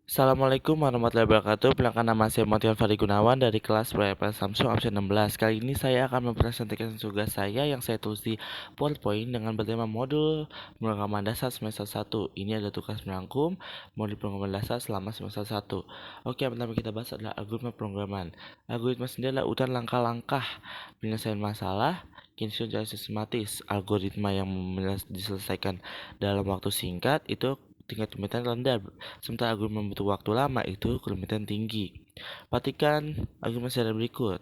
Assalamualaikum warahmatullahi wabarakatuh. Perkenalkan nama saya Motian Fari Gunawan dari kelas PRP Samsung absen 16. Kali ini saya akan mempresentasikan tugas saya yang saya tulis di PowerPoint dengan bertema modul pemrograman dasar semester 1. Ini adalah tugas merangkum modul pemrograman dasar selama semester 1. Oke, yang pertama kita bahas adalah algoritma pemrograman. Algoritma sendiri adalah urutan langkah-langkah penyelesaian masalah disusun secara sistematis. Algoritma yang diselesaikan dalam waktu singkat itu tingkat kerumitan rendah, sementara algoritma butuh waktu lama itu kerumitan tinggi. Perhatikan algoritma secara berikut.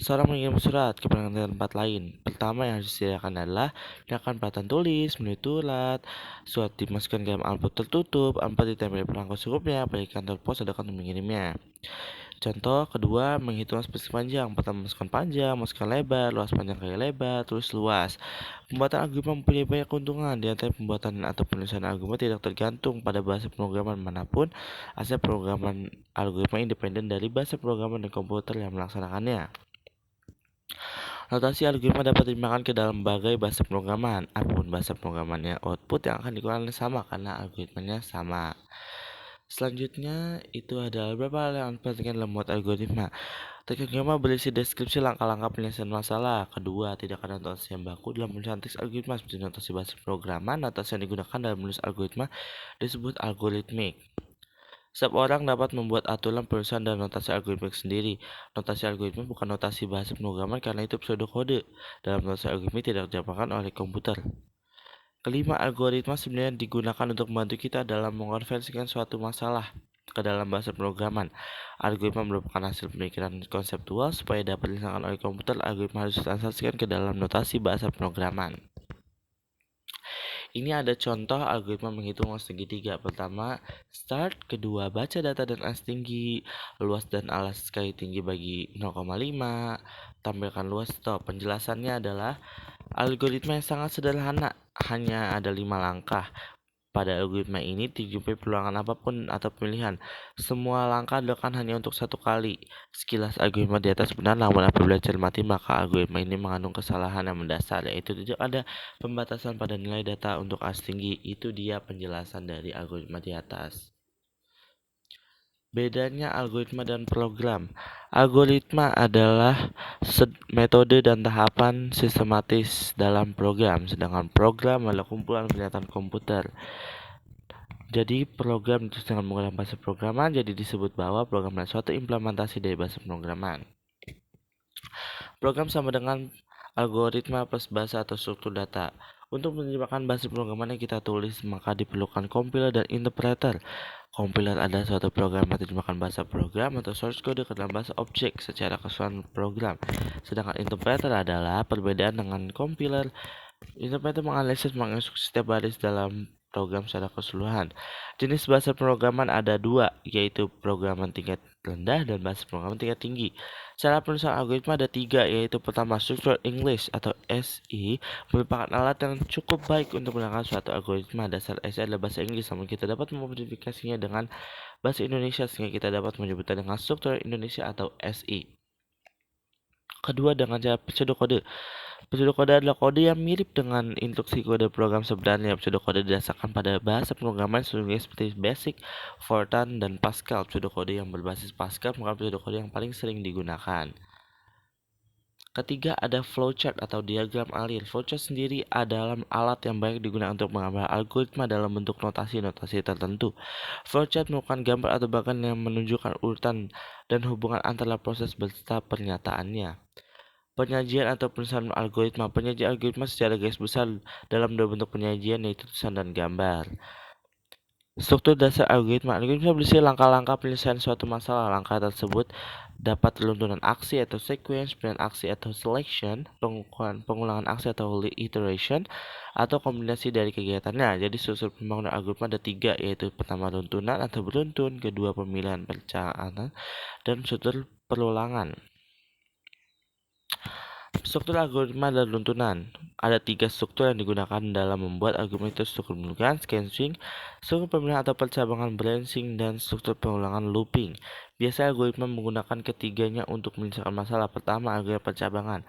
Seorang mengirim surat ke tempat lain. Pertama yang harus disediakan adalah tindakan pelatihan tulis, menulis surat, surat dimasukkan ke dalam amplop tertutup, amplop ditempel perangko secukupnya, bagi kantor pos atau kantor mengirimnya. Contoh kedua, menghitung spesifik panjang. Pertama, masukkan panjang, masukkan lebar, luas panjang kali lebar, tulis luas. Pembuatan algoritma mempunyai banyak keuntungan. Di antara pembuatan atau penulisan algoritma tidak tergantung pada bahasa pemrograman manapun. Asal pemrograman algoritma independen dari bahasa pemrograman dan komputer yang melaksanakannya. Notasi algoritma dapat digunakan ke dalam berbagai bahasa pemrograman. Apapun bahasa pemrogramannya, output yang akan digunakan sama karena algoritmanya sama. Selanjutnya itu adalah beberapa hal yang diperhatikan dalam membuat algoritma. Teknik algoritma berisi deskripsi langkah-langkah penyelesaian masalah. Kedua, tidak ada notasi yang baku dalam penulisan teks algoritma seperti notasi bahasa pemrograman. Notasi yang digunakan dalam menulis algoritma disebut algoritmik. Setiap orang dapat membuat aturan penulisan dan notasi algoritmik sendiri. Notasi algoritma bukan notasi bahasa pemrograman karena itu pseudokode. Dalam notasi algoritmik tidak didapatkan oleh komputer. Kelima, algoritma sebenarnya digunakan untuk membantu kita dalam mengonversikan suatu masalah ke dalam bahasa pemrograman. Algoritma merupakan hasil pemikiran konseptual supaya dapat dilaksanakan oleh komputer. Algoritma harus ditranslasikan ke dalam notasi bahasa pemrograman. Ini ada contoh algoritma menghitung luas segitiga. Pertama, start. Kedua, baca data dan alas tinggi. Luas dan alas sekali tinggi bagi 0,5. Tampilkan luas stop. Penjelasannya adalah algoritma yang sangat sederhana, hanya ada 5 langkah. Pada algoritma ini dijumpai peluangan apapun atau pemilihan. Semua langkah dilakukan hanya untuk satu kali. Sekilas algoritma di atas benar, namun apabila cermati maka algoritma ini mengandung kesalahan yang mendasar, yaitu tidak ada pembatasan pada nilai data untuk alas tinggi. Itu dia penjelasan dari algoritma di atas. Bedanya algoritma dan program. Algoritma adalah metode dan tahapan sistematis dalam program, sedangkan program adalah kumpulan pernyataan komputer. Jadi program itu dengan menggunakan bahasa programan, jadi disebut bahwa program adalah suatu implementasi dari bahasa pemrograman. Program sama dengan algoritma plus bahasa atau struktur data. Untuk menerjemahkan bahasa pemrograman yang kita tulis, maka diperlukan compiler dan interpreter. Compiler adalah suatu program yang menerjemahkan bahasa program atau source code ke dalam bahasa objek secara keseluruhan program. Sedangkan interpreter adalah perbedaan dengan compiler. Interpreter menganalisis menginstruksi setiap baris dalam program secara keseluruhan. Jenis bahasa pemrograman ada dua, yaitu programan tingkat rendah dan bahasa pemrograman tingkat tinggi. Cara penulisan algoritma ada tiga, yaitu pertama, Structured English atau SE merupakan alat yang cukup baik untuk menggunakan suatu algoritma. Dasar SE adalah bahasa Inggris, namun kita dapat memodifikasinya dengan bahasa Indonesia sehingga kita dapat menyebutnya dengan Structured Indonesia atau SE. Kedua, dengan cara pseudokode. Pseudokode adalah kode yang mirip dengan instruksi kode program sebenarnya. Pseudokode didasarkan pada bahasa pemrograman sesungguhnya seperti Basic, Fortran, dan Pascal. Pseudokode yang berbasis Pascal merupakan pseudokode yang paling sering digunakan. Ketiga, ada flowchart atau diagram alir. Flowchart sendiri adalah alat yang banyak digunakan untuk menggambar algoritma dalam bentuk notasi-notasi tertentu. Flowchart merupakan gambar atau bahkan yang menunjukkan urutan dan hubungan antara proses beserta pernyataannya. Penyajian atau penulisan algoritma. Penyajian algoritma secara garis besar dalam dua bentuk penyajian, yaitu tulisan dan gambar. Struktur dasar algoritma. Algoritma berisi langkah-langkah penyelesaian suatu masalah. Langkah tersebut dapat runtunan aksi atau sequence, pilihan aksi atau selection, pengulangan aksi atau iteration, atau kombinasi dari kegiatannya. Jadi struktur pembangunan algoritma ada tiga, yaitu pertama runtunan atau beruntun, kedua pemilihan perencanaan, dan struktur perulangan. Struktur algoritma dan runtunan. Ada tiga struktur yang digunakan dalam membuat algoritma itu: struktur penulisan, sequencing, struktur pemilihan atau percabangan, branching, dan struktur pengulangan, looping. Biasanya algoritma menggunakan ketiganya untuk menyelesaikan masalah. Pertama, algoritma percabangan.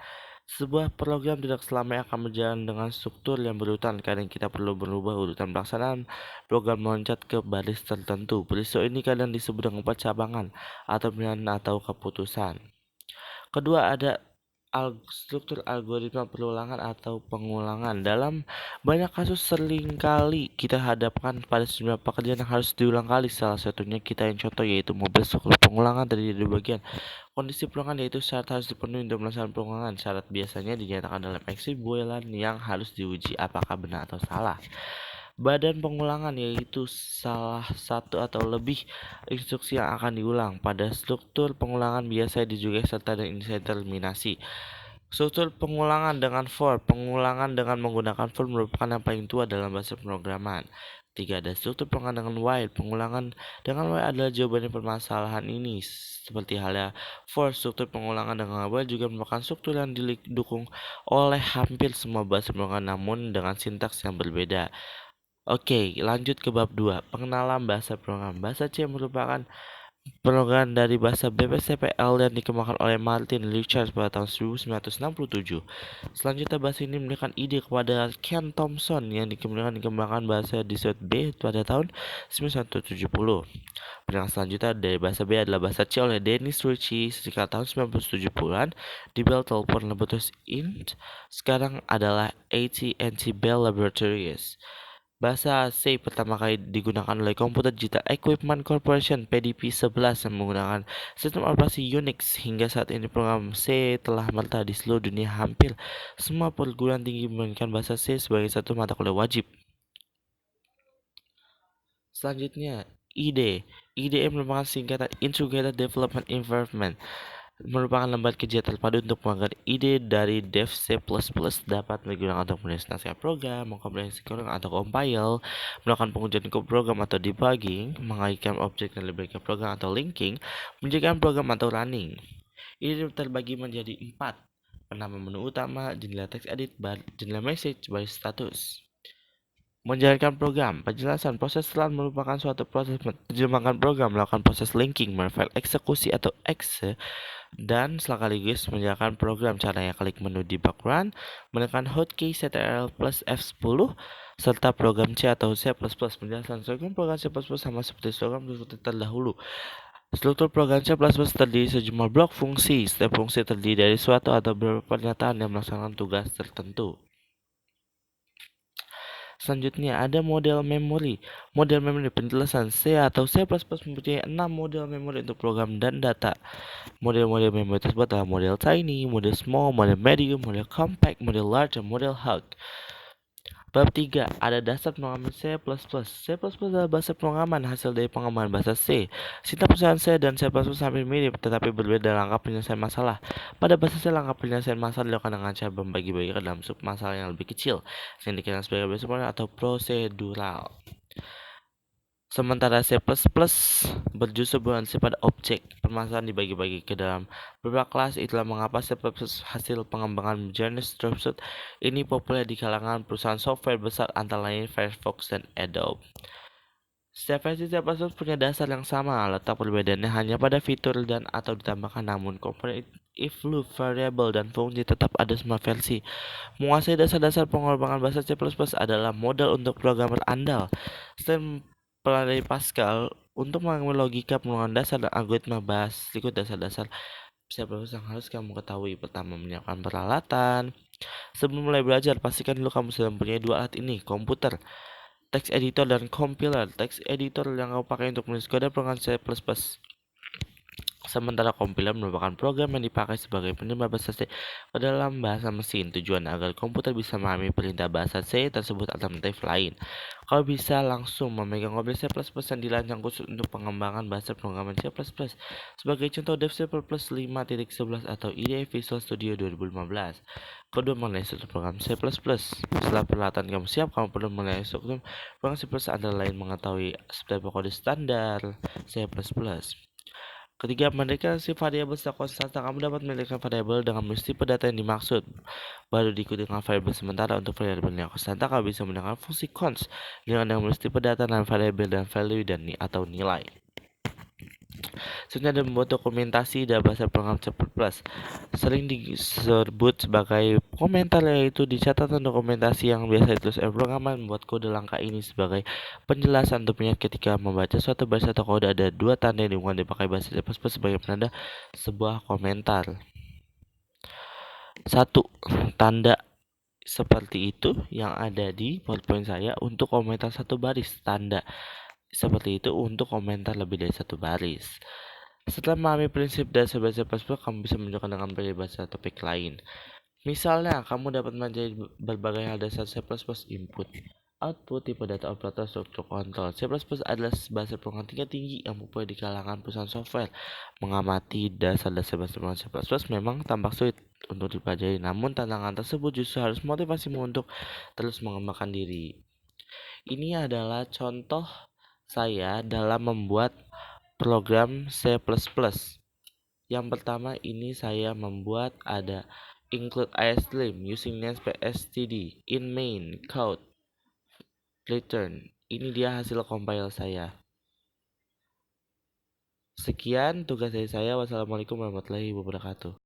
Sebuah program tidak selamanya akan berjalan dengan struktur yang berurutan. Kadang kita perlu berubah urutan pelaksanaan program meloncat ke baris tertentu. Peristiwa ini kadang disebut dengan percabangan atau pilihan atau keputusan. Kedua, ada struktur algoritma perulangan atau pengulangan. Dalam banyak kasus seringkali kita hadapkan pada sejumlah pekerjaan yang harus diulang kali. Salah satunya kita yang contoh yaitu mobil struktur pengulangan terdiri dari bagian. Kondisi perulangan yaitu syarat harus dipenuhi untuk melaksanakan pengulangan. Syarat biasanya dinyatakan dalam eksibulan yang harus diuji apakah benar atau salah. Badan pengulangan yaitu salah satu atau lebih instruksi yang akan diulang. Pada struktur pengulangan biasa juga serta dengan inisiasi terminasi. Struktur pengulangan dengan for. Pengulangan dengan menggunakan for merupakan yang paling tua dalam bahasa pemrograman. 3. Ada struktur pengulangan dengan while. Pengulangan dengan while adalah jawaban permasalahan ini. Seperti halnya for, struktur pengulangan dengan while juga merupakan struktur yang didukung oleh hampir semua bahasa pemrograman namun dengan sintaks yang berbeda. Oke, lanjut ke bab 2. Pengenalan bahasa program. Bahasa C merupakan program dari bahasa BPCPL yang dikembangkan oleh Martin Richards pada tahun 1967. Selanjutnya bahasa ini memberikan ide kepada Ken Thompson yang dikembangkan bahasa disebut B pada tahun 1970. Pendengar selanjutnya dari bahasa B adalah bahasa C oleh Dennis Ritchie sekitar tahun 1970-an di Bell Telephone Laboratories Inc. Sekarang adalah AT&T Bell Laboratories. Bahasa C pertama kali digunakan oleh Computer Digital Equipment Corporation (PDP-11) yang menggunakan sistem operasi Unix. Hingga saat ini program C telah merata di seluruh dunia. Hampir semua perguruan tinggi memberikan bahasa C sebagai satu mata kuliah wajib. Selanjutnya, IDE. IDE merupakan singkatan Integrated Development Environment. Merupakan lembaga kerja terpadu untuk mengangkat ide dari Dev C++ dapat digunakan untuk menulis naskah program, mengkomprehensif program atau compile, melakukan pengujian program atau debugging, mengaitkan objek dan lebih ke program atau linking, menjaga program atau running. Ini terbagi menjadi 4. Penama menu utama, jendela text edit, jendela message, baris status. Menjalankan program. Penjelasan proses setelah merupakan suatu proses menerjemahkan program, melakukan proses linking, memfile eksekusi atau exe, dan sekaligus menjalankan program. Caranya klik menu debug run, menekan hotkey Ctrl plus F10, serta program C atau C++. Penjelasan struktur program C++ sama seperti program terdahulu. Struktur program C++ terdiri sejumlah blok fungsi. Setiap fungsi terdiri dari suatu atau beberapa pernyataan yang melaksanakan tugas tertentu. Selanjutnya ada model memori. Model memori penjelasan C atau C++ mempunyai 6 model memori untuk program dan data. Model-model memori tersebut adalah model tiny, model small, model medium, model compact, model large, dan model hug. Bab 3. Ada dasar pengamanan C++. C++ adalah bahasa pengamanan hasil dari pengembangan bahasa C. Sintaks penyelesaian C dan C++ hampir mirip, tetapi berbeda dalam langkah penyelesaian masalah. Pada bahasa C, langkah penyelesaian masalah dilakukan dengan cara membagi-bagikan dalam sub masalah yang lebih kecil, yang dikenal sebagai bahasa atau prosedural. Sementara C++ berjusur berorientasi pada objek. Permasalahan dibagi-bagi ke dalam beberapa kelas. Itulah mengapa C++ hasil pengembangan jenis tersebut ini populer di kalangan perusahaan software besar antara lain Firefox dan Adobe. Setiap versi C++ punya dasar yang sama, letak perbedaannya hanya pada fitur dan atau ditambahkan, namun komponen if loop, variable, dan fungsi tetap ada semua versi. Menguasai dasar-dasar pengembangan bahasa C++ adalah modal untuk programmer andal. Selain pelajari Pascal untuk mengambil logika pengembangan dasar dan algoritma berikut dasar-dasar C++ yang harus kamu ketahui. Pertama, menyiapkan peralatan. Sebelum mulai belajar, pastikan dulu kamu sudah mempunyai 2 alat ini, komputer, text editor, dan compiler. Text editor yang kamu pakai untuk menulis kode program C++. Sementara compiler merupakan program yang dipakai sebagai penerjemah bahasa C ke dalam bahasa mesin. Tujuan agar komputer bisa memahami perintah bahasa C tersebut alternatif lain. Kau bisa langsung memegang objek C++ yang dirancang khusus untuk pengembangan bahasa pemrograman C++. Sebagai contoh, Dev C++ 5.11 atau IDE Visual Studio 2015. Kedua, mengenai struktur program C++. Setelah peralatan kamu siap, kamu perlu mengenai struktur program C++ antara lain mengetahui seperti kode standar C++. Ketiga, mendeklarasi variabel secara konstanta. Kamu dapat mendeklarasi variabel dengan menulis tipe data yang dimaksud, baru diikuti dengan variabel sementara. Untuk variabel yang konstanta, kamu bisa mendeklarasi fungsi const dengan menulis tipe data dan variabel dan value dan atau nilai. Selanjutnya ada membuat dokumentasi dalam bahasa program C++. Sering disebut sebagai komentar, yaitu di catatan dokumentasi yang biasa ditulis oleh programmer. Membuat kode langkah ini sebagai penjelasan untuk mengingat ketika membaca suatu bahasa atau kode ada dua tanda yang dimulai dipakai bahasa C++ sebagai penanda sebuah komentar. 1. Tanda seperti itu yang ada di PowerPoint saya untuk komentar satu baris. Tanda seperti itu untuk komentar lebih dari satu baris. Setelah memahami prinsip dasar bahasa C++, kamu bisa menunjukkan dengan bahasa topik lain. Misalnya, kamu dapat mempelajari berbagai hal dasar C++, input, output, tipe data operator, struktur kontrol. C++ adalah bahasa programming tingkat tinggi yang populer di kalangan perusahaan software. Mengamati dasar-dasar bahasa programming C++ memang tampak sulit untuk dipelajari, namun tantangan tersebut justru harus motivasimu untuk terus mengembangkan diri. Ini adalah contoh saya dalam membuat program C++. Yang pertama ini saya membuat ada include istream using namespace std in main code return. Ini dia hasil compile saya. Sekian tugas dari saya. Wassalamualaikum warahmatullahi wabarakatuh.